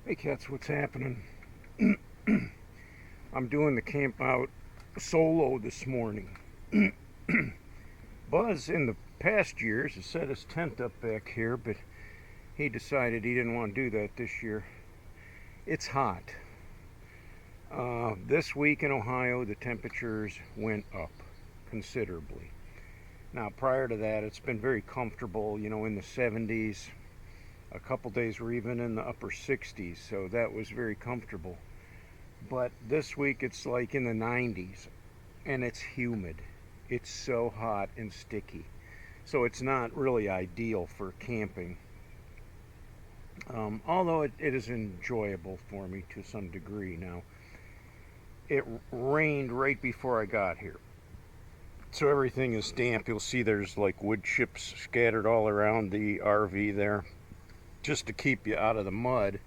Hey cats, what's happening? I'm doing the camp out solo this morning. Buzz in the past years has set his tent up back here, but he decided he didn't want to do that this year. It's hot. This week in Ohio, the temperatures went up considerably. Now, prior to that, it's been very comfortable, in the 70s. A couple days were even in the upper 60s, so that was very comfortable. But this week it's like in the 90s, and it's humid. It's so hot and sticky. So it's not really ideal for camping. Although it is enjoyable for me to some degree. Now, it rained right before I got here. So everything is damp. You'll see there's like wood chips scattered all around the RV there, just to keep you out of the mud.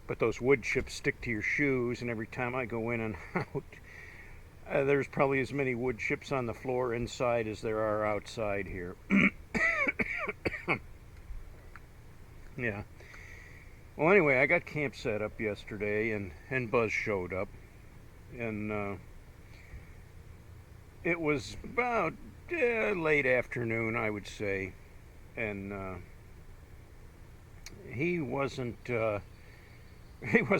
But those wood chips stick to your shoes, and every time I go in and out, there's probably as many wood chips on the floor inside as there are outside here. Yeah. Well, anyway, I got camp set up yesterday, and Buzz showed up. And it was about late afternoon, I would say. And he wasn't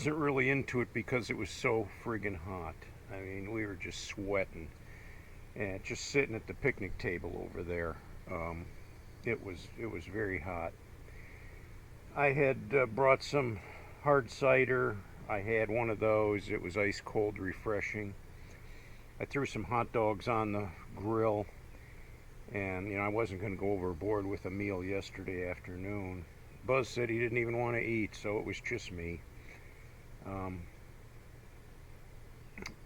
really into it because it was so friggin' hot. I mean, we were just sweating and just sitting at the picnic table over there. It was very hot. I had brought some hard cider. I had one of those. It was ice cold, refreshing. I threw some hot dogs on the grill, and I wasn't going to go overboard with a meal yesterday afternoon. Buzz said he didn't even want to eat, so it was just me.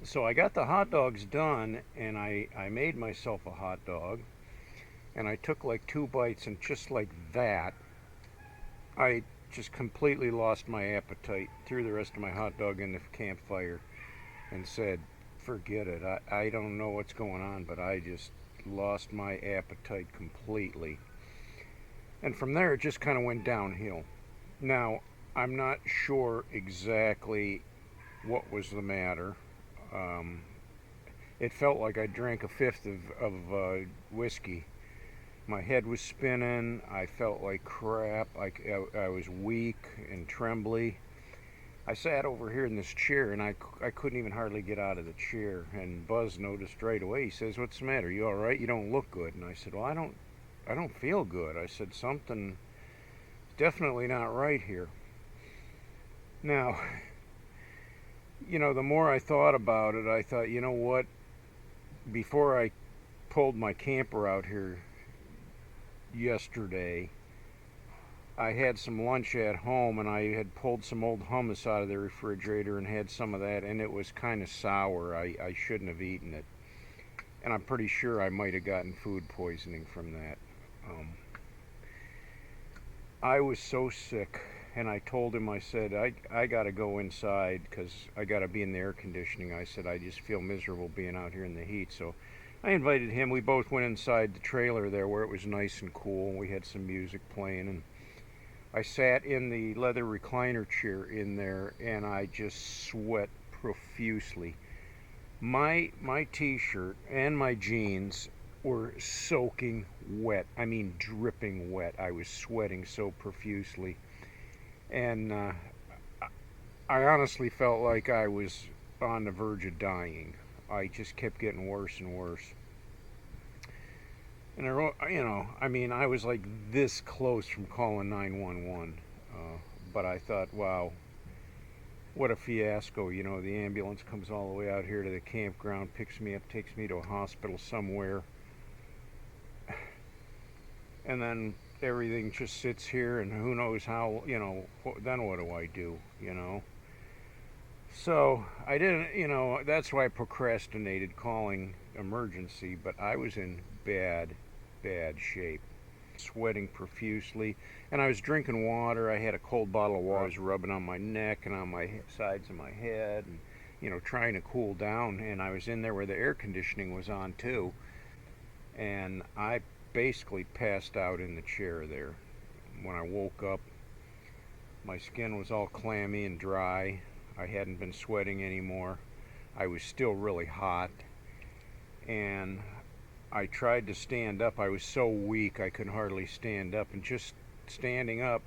So I got the hot dogs done, and I made myself a hot dog, and I took like 2 bites, and just like that, I just completely lost my appetite, threw the rest of my hot dog in the campfire, and said, forget it. I don't know what's going on, but I just lost my appetite completely. And from there, it just kind of went downhill. Now, I'm not sure exactly what was the matter. It felt like I drank a fifth of whiskey. My head was spinning. I felt like crap. I was weak and trembly. I sat over here in this chair, and I couldn't even hardly get out of the chair. And Buzz noticed right away. He says, "What's the matter? You all right? You don't look good." And I said, "Well, I don't feel good." I said, "Something definitely not right here." Now, the more I thought about it, I thought, you know what? Before I pulled my camper out here yesterday, I had some lunch at home, and I had pulled some old hummus out of the refrigerator and had some of that, and it was kind of sour. I shouldn't have eaten it. And I'm pretty sure I might have gotten food poisoning from that. I was so sick, and I told him, I said, I got to go inside because I got to be in the air conditioning. I said, I just feel miserable being out here in the heat. So I invited him. We both went inside the trailer there where it was nice and cool. We had some music playing, and I sat in the leather recliner chair in there, and I just sweat profusely. My t-shirt and my jeans were soaking wet. I mean, dripping wet. I was sweating so profusely. And I honestly felt like I was on the verge of dying. I just kept getting worse and worse. And I was like this close from calling 911. But I thought, wow, what a fiasco. The ambulance comes all the way out here to the campground, picks me up, takes me to a hospital somewhere. And then everything just sits here, and who knows how, then what do I do, So I didn't, that's why I procrastinated calling emergency, but I was in bad shape, sweating profusely, and I was drinking water. I had a cold bottle of water. I was rubbing on my neck and on my sides of my head, and trying to cool down. And I was in there where the air conditioning was on too, and I basically passed out in the chair there. When I woke up, My skin was all clammy and dry. I hadn't been sweating anymore. I was still really hot, and I tried to stand up. I was so weak I could hardly stand up, and just standing up,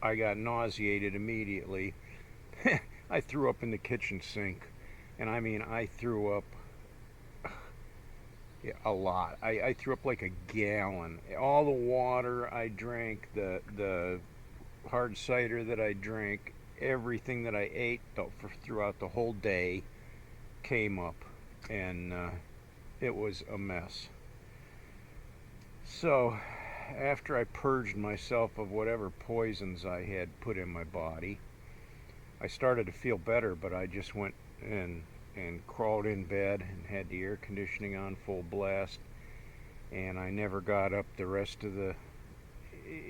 I got nauseated immediately. I threw up in the kitchen sink, and I mean, I threw up a lot. I threw up like a gallon. All the water I drank, the hard cider that I drank, everything that I ate throughout the whole day came up, and it was a mess. So after I purged myself of whatever poisons I had put in my body, I started to feel better, but I just went and crawled in bed and had the air conditioning on full blast, and I never got up the rest of the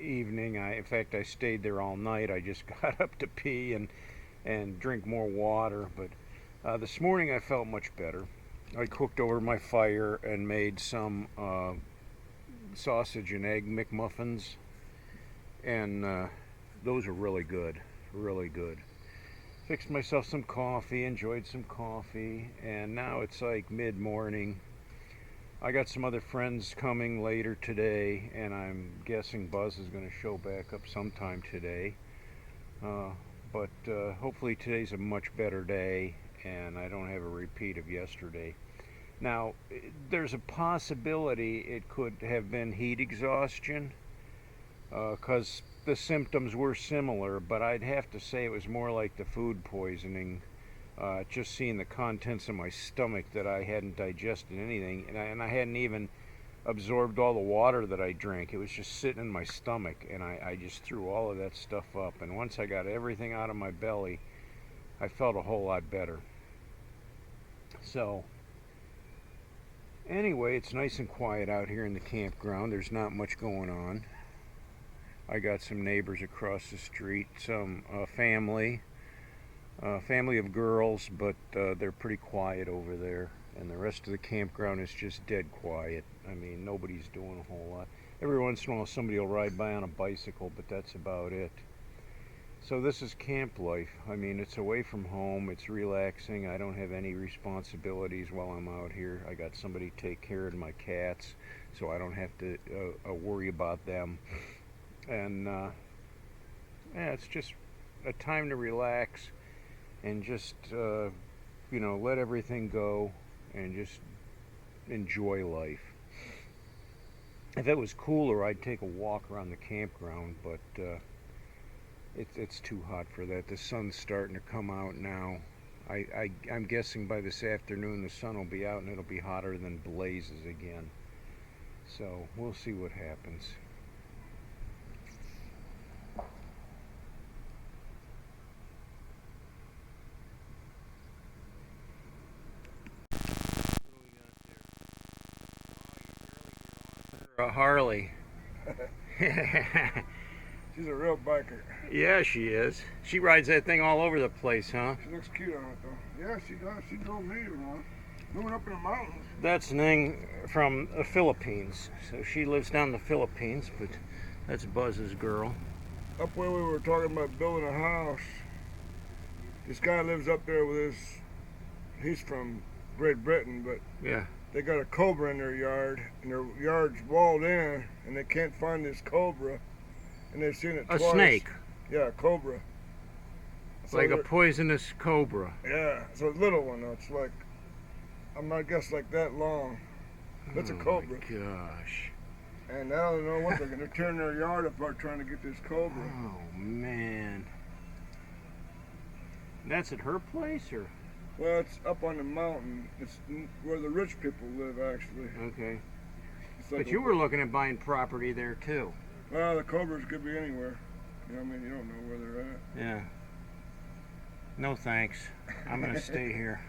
evening. In fact, I stayed there all night. I just got up to pee and drink more water, but this morning I felt much better. I cooked over my fire and made some sausage and egg McMuffins, and those are really good, really good. Fixed myself some coffee, enjoyed some coffee, and now it's like mid-morning. I got some other friends coming later today, and I'm guessing Buzz is going to show back up sometime today. But hopefully today's a much better day, and I don't have a repeat of yesterday. Now, there's a possibility it could have been heat exhaustion, because the symptoms were similar, but I'd have to say it was more like the food poisoning. Just seeing the contents of my stomach, that I hadn't digested anything, and I hadn't even absorbed all the water that I drank. It was just sitting in my stomach, and I just threw all of that stuff up. And once I got everything out of my belly, I felt a whole lot better. So anyway, it's nice and quiet out here in the campground. There's not much going on. I got some neighbors across the street, some family of girls, but they're pretty quiet over there, and the rest of the campground is just dead quiet. I mean, nobody's doing a whole lot. Every once in a while somebody will ride by on a bicycle, but that's about it. So this is camp life. I mean, it's away from home, it's relaxing. I don't have any responsibilities while I'm out here. I got somebody to take care of my cats, so I don't have to worry about them. And yeah, it's just a time to relax and just let everything go and just enjoy life. If it was cooler, I'd take a walk around the campground, but it's too hot for that. The sun's starting to come out now. I'm guessing by this afternoon the sun will be out and it'll be hotter than blazes again. So we'll see what happens. Harley. She's a real biker. Yeah, she is. She rides that thing all over the place, huh? She looks cute on it, though. Yeah, she does. She drove me around. Moving up in the mountains. That's Ning from the Philippines. So she lives down in the Philippines, but that's Buzz's girl. Up where we were talking about building a house, this guy lives up there with he's from Great Britain, but yeah, they got a cobra in their yard, and their yard's walled in, and they can't find this cobra, and they've seen it twice. A snake? Yeah, a cobra. So like a poisonous cobra? Yeah, it's a little one, though. It's like, I guess like that long. That's a cobra. Oh my gosh. And I don't know what they're going to turn their yard apart trying to get this cobra. Oh man. That's at her place, or? Well, it's up on the mountain. It's where the rich people live, actually. Okay. Like but you were looking at buying property there, too. Well, the cobras could be anywhere. You know what I mean? You don't know where they're at. Yeah. No thanks. I'm going to stay here.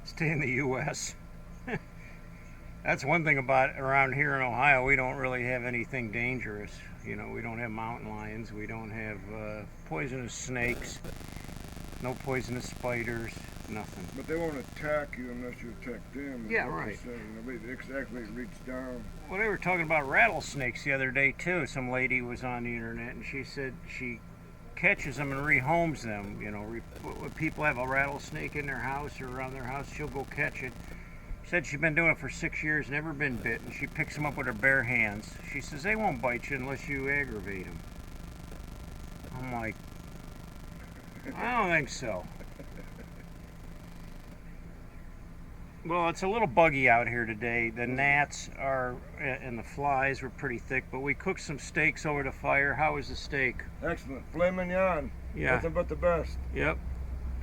Stay in the U.S. That's one thing about around here in Ohio. We don't really have anything dangerous. You know, we don't have mountain lions. We don't have poisonous snakes. No poisonous spiders, nothing. But they won't attack you unless you attack them. Yeah, right. They exactly reach down. Well, they were talking about rattlesnakes the other day, too. Some lady was on the internet, and she said she catches them and rehomes them. You know, when people have a rattlesnake in their house or around their house, she'll go catch it. Said she's been doing it for 6 years, never been bit, and she picks them up with her bare hands. She says they won't bite you unless you aggravate them. I'm like, I don't think so. Well, it's a little buggy out here today. The gnats are and the flies were pretty thick, but we cooked some steaks over the fire. How was the steak? Excellent. Filet mignon. Yeah. Nothing but the best. Yep.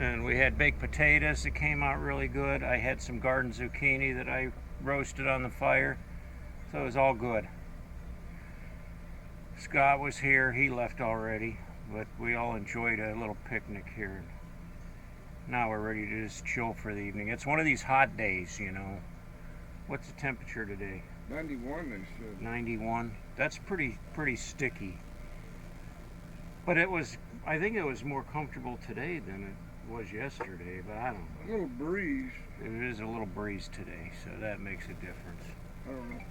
And we had baked potatoes that came out really good. I had some garden zucchini that I roasted on the fire. So it was all good. Scott was here. He left already, but we all enjoyed a little picnic here. Now we're ready to just chill for the evening. It's one of these hot days, you know. What's the temperature today? 91, they said. 91. That's pretty sticky. But I think it was more comfortable today than it was yesterday, but I don't know. A little breeze. It is a little breeze today, so that makes a difference. I don't know.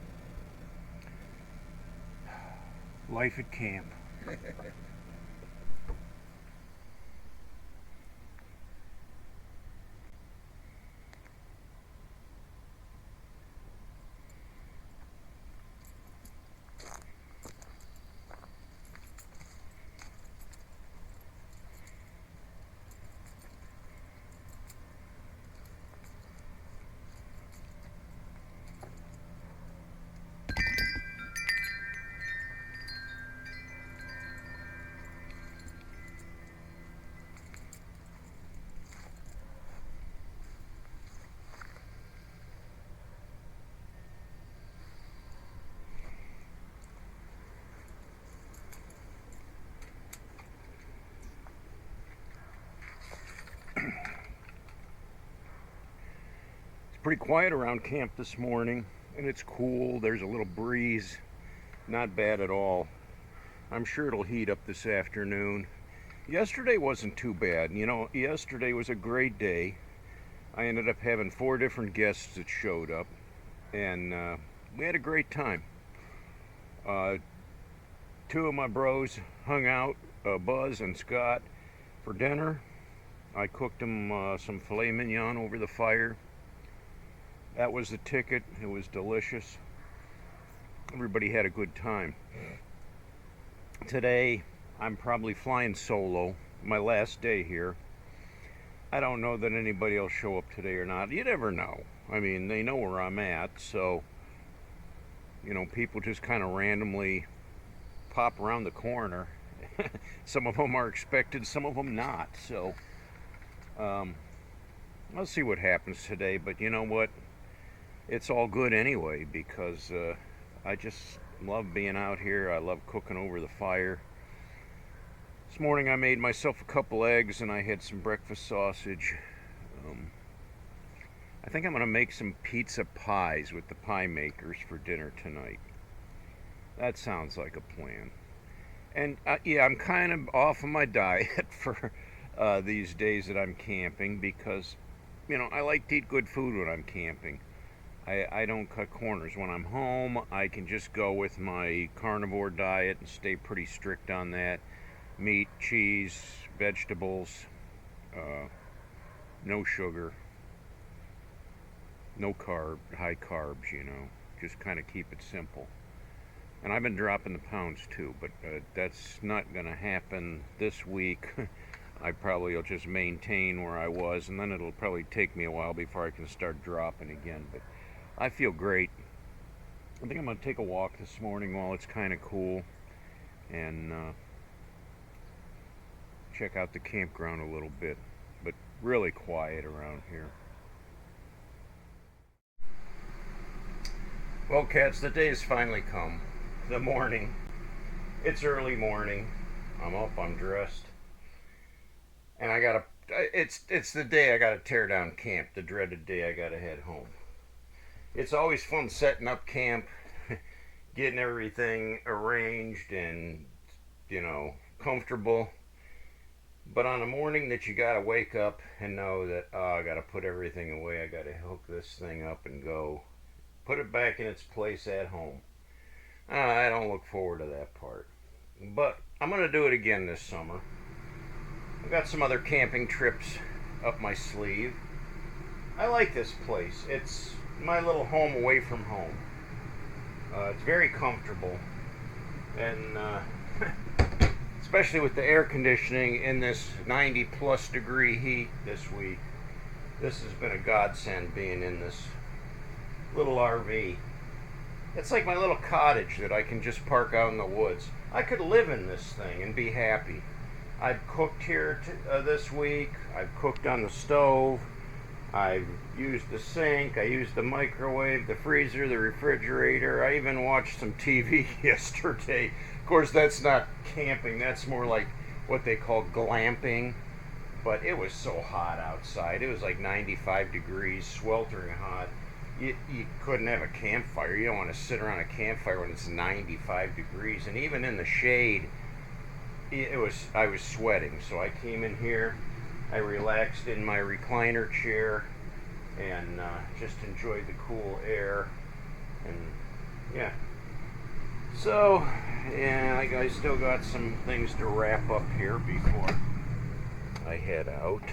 Life at camp. Pretty quiet around camp this morning, and it's cool. There's a little breeze, not bad at all. I'm sure it'll heat up this afternoon. Yesterday wasn't too bad. You know, yesterday was a great day. I ended up having 4 different guests that showed up, and we had a great time. 2 of my bros hung out, Buzz and Scott, for dinner. I cooked them some filet mignon over the fire. That was the ticket. It was delicious. Everybody had a good time. Today, I'm probably flying solo. My last day here. I don't know that anybody will show up today or not. You never know. I mean, they know where I'm at, so, you know, people just kind of randomly pop around the corner. Some of them are expected, some of them not. So, I'll see what happens today, but you know what? It's all good anyway, because I just love being out here. I love cooking over the fire. This morning I made myself a couple eggs and I had some breakfast sausage. I think I'm going to make some pizza pies with the pie makers for dinner tonight. That sounds like a plan. And yeah, I'm kind of off of my diet for these days that I'm camping, because, you know, I like to eat good food when I'm camping. I don't cut corners. When I'm home, I can just go with my carnivore diet and stay pretty strict on that. Meat, cheese, vegetables, no sugar, no high carbs, you know. Just kind of keep it simple. And I've been dropping the pounds too, but that's not going to happen this week. I probably will just maintain where I was, and then it'll probably take me a while before I can start dropping again. But I feel great. I think I'm going to take a walk this morning while it's kind of cool, and check out the campground a little bit, but really quiet around here. Well, cats, the day has finally come. The morning. It's early morning. I'm up, I'm dressed. And it's the day I gotta tear down camp, the dreaded day I gotta head home. It's always fun setting up camp, getting everything arranged and, you know, comfortable. But on the morning that you gotta wake up and know that, oh, I gotta put everything away, I gotta hook this thing up and go, put it back in its place at home. I don't look forward to that part. But I'm gonna do it again this summer. I've got some other camping trips up my sleeve. I like this place. It's my little home away from home. It's very comfortable, and especially with the air conditioning in this 90 plus degree heat this week, this has been a godsend being in this little RV. It's like my little cottage that I can just park out in the woods. I could live in this thing and be happy. I've cooked here this week. I've cooked on the stove. I've used the sink. I used the microwave, the freezer, the refrigerator. I even watched some TV yesterday. Of course, that's not camping. That's more like what they call glamping. But it was so hot outside. It was like 95 degrees, sweltering hot. You couldn't have a campfire. You don't want to sit around a campfire when it's 95 degrees. And even in the shade, I was sweating. So I came in here, I relaxed in my recliner chair, and just enjoyed the cool air. And yeah. So, yeah, I still got some things to wrap up here before I head out.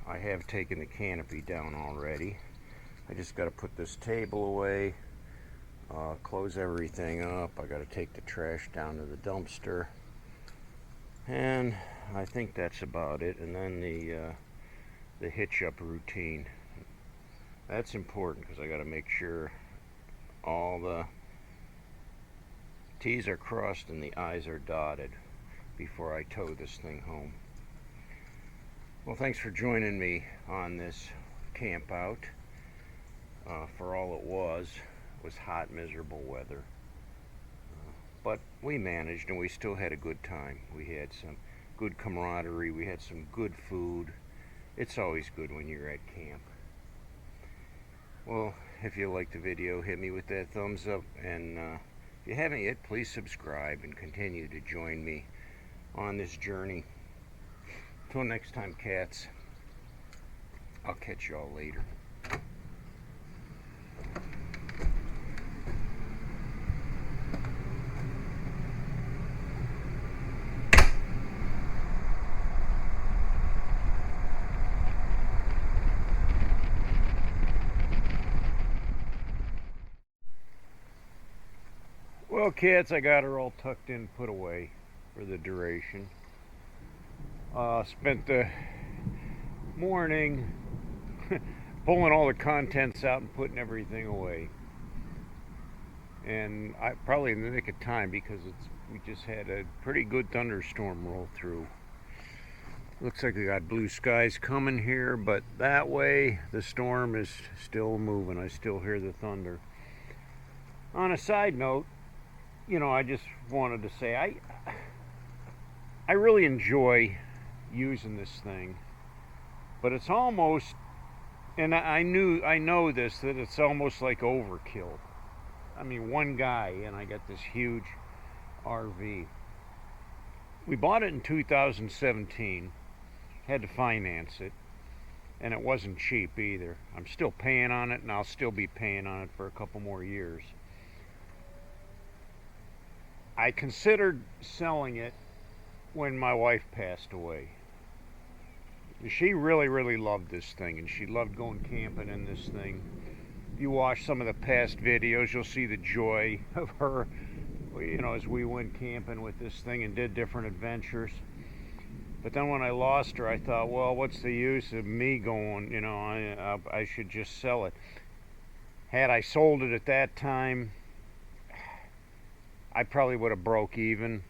I have taken the canopy down already. I just got to put this table away, close everything up. I got to take the trash down to the dumpster, and I think that's about it. And then the hitch up routine. That's important because I got to make sure all the T's are crossed and the I's are dotted before I tow this thing home. Well, thanks for joining me on this camp out. For all it was hot, miserable weather. But we managed, and we still had a good time. We had some good camaraderie. We had some good food. It's always good when you're at camp. Well, if you liked the video, hit me with that thumbs up. And if you haven't yet, please subscribe and continue to join me on this journey. Till next time, cats, I'll catch y'all later. Well, cats, I got her all tucked in, put away for the duration. Spent the morning pulling all the contents out and putting everything away, and I probably in the nick of time because we just had a pretty good thunderstorm roll through. Looks like we got blue skies coming here, but that way the storm is still moving. I still hear the thunder. On a side note, I just wanted to say I really enjoy using this thing, but it's almost, and I know this, that it's almost like overkill. I mean, one guy and I got this huge RV. We bought it in 2017, had to finance it, and it wasn't cheap either. I'm still paying on it, and I'll still be paying on it for a couple more years. I considered selling it when my wife passed away. She really, really loved this thing, and she loved going camping in this thing. If you watch some of the past videos, you'll see the joy of her, as we went camping with this thing and did different adventures. But then when I lost her, I thought, well, what's the use of me going, I should just sell it. Had I sold it at that time, I probably would have broke even.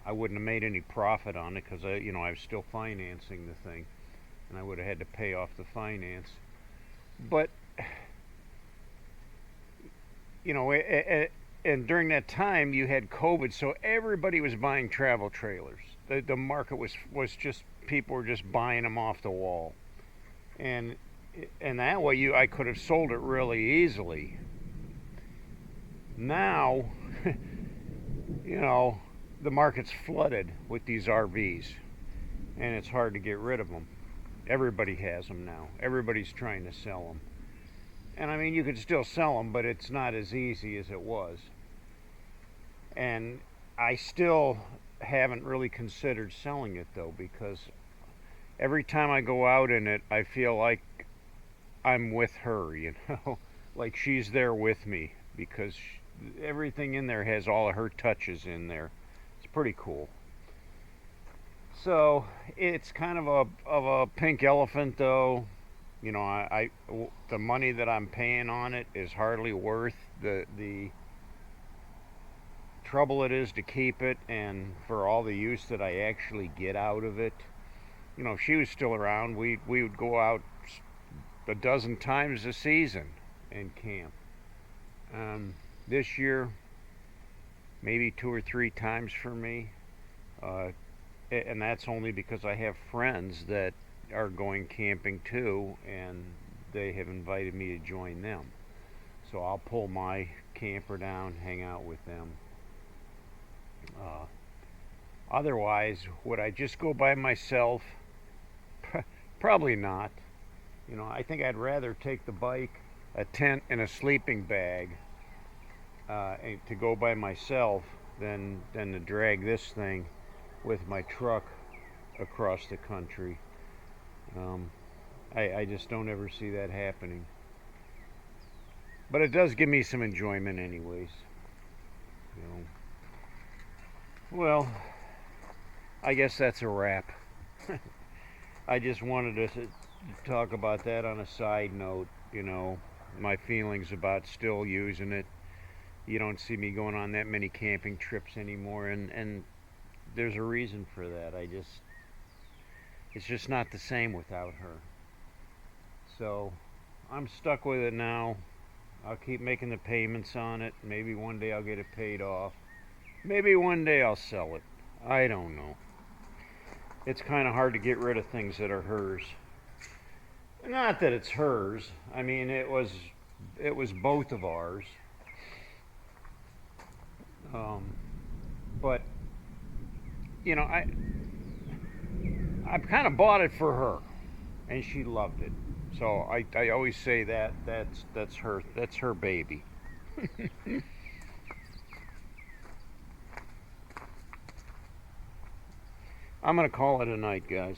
I wouldn't have made any profit on it because I was still financing the thing, and I would have had to pay off the finance. But and during that time you had COVID, so everybody was buying travel trailers. The market was just, people were just buying them off the wall, and that way I could have sold it really easily. Now, the market's flooded with these RVs, and it's hard to get rid of them. Everybody has them now. Everybody's trying to sell them. And I mean, you could still sell them, but it's not as easy as it was. And I still haven't really considered selling it though, because every time I go out in it, I feel like I'm with her, you know, like she's there with me, because everything in there has all of her touches in there. It's pretty cool. So it's kind of a pink elephant, though. You know, the money that I'm paying on it is hardly worth the trouble it is to keep it, and for all the use that I actually get out of it. You know, if she was still around, we would go out a dozen times a season and camp. This year, maybe 2 or 3 times for me, uh, and that's only because I have friends that are going camping too, and they have invited me to join them. So I'll pull my camper down, hang out with them. Uh, Otherwise, would I just go by myself? Probably not. You know, I think I'd rather take the bike, a tent, and a sleeping bag to go by myself than to drag this thing with my truck across the country. Um, I just don't ever see that happening. But it does give me some enjoyment, anyways. You know. Well, I guess that's a wrap. I just wanted to talk about that on a side note. You know, my feelings about still using it. You don't see me going on that many camping trips anymore, and there's a reason for that. It's just not the same without her. So I'm stuck with it now. I'll keep making the payments on it. Maybe one day I'll get it paid off. Maybe one day I'll sell it. I don't know. It's kind of hard to get rid of things that are hers. Not that it's hers. I mean, it was both of ours. Um, but you know, I kind of bought it for her, and she loved it. So I always say that's her baby. I'm gonna call it a night, guys.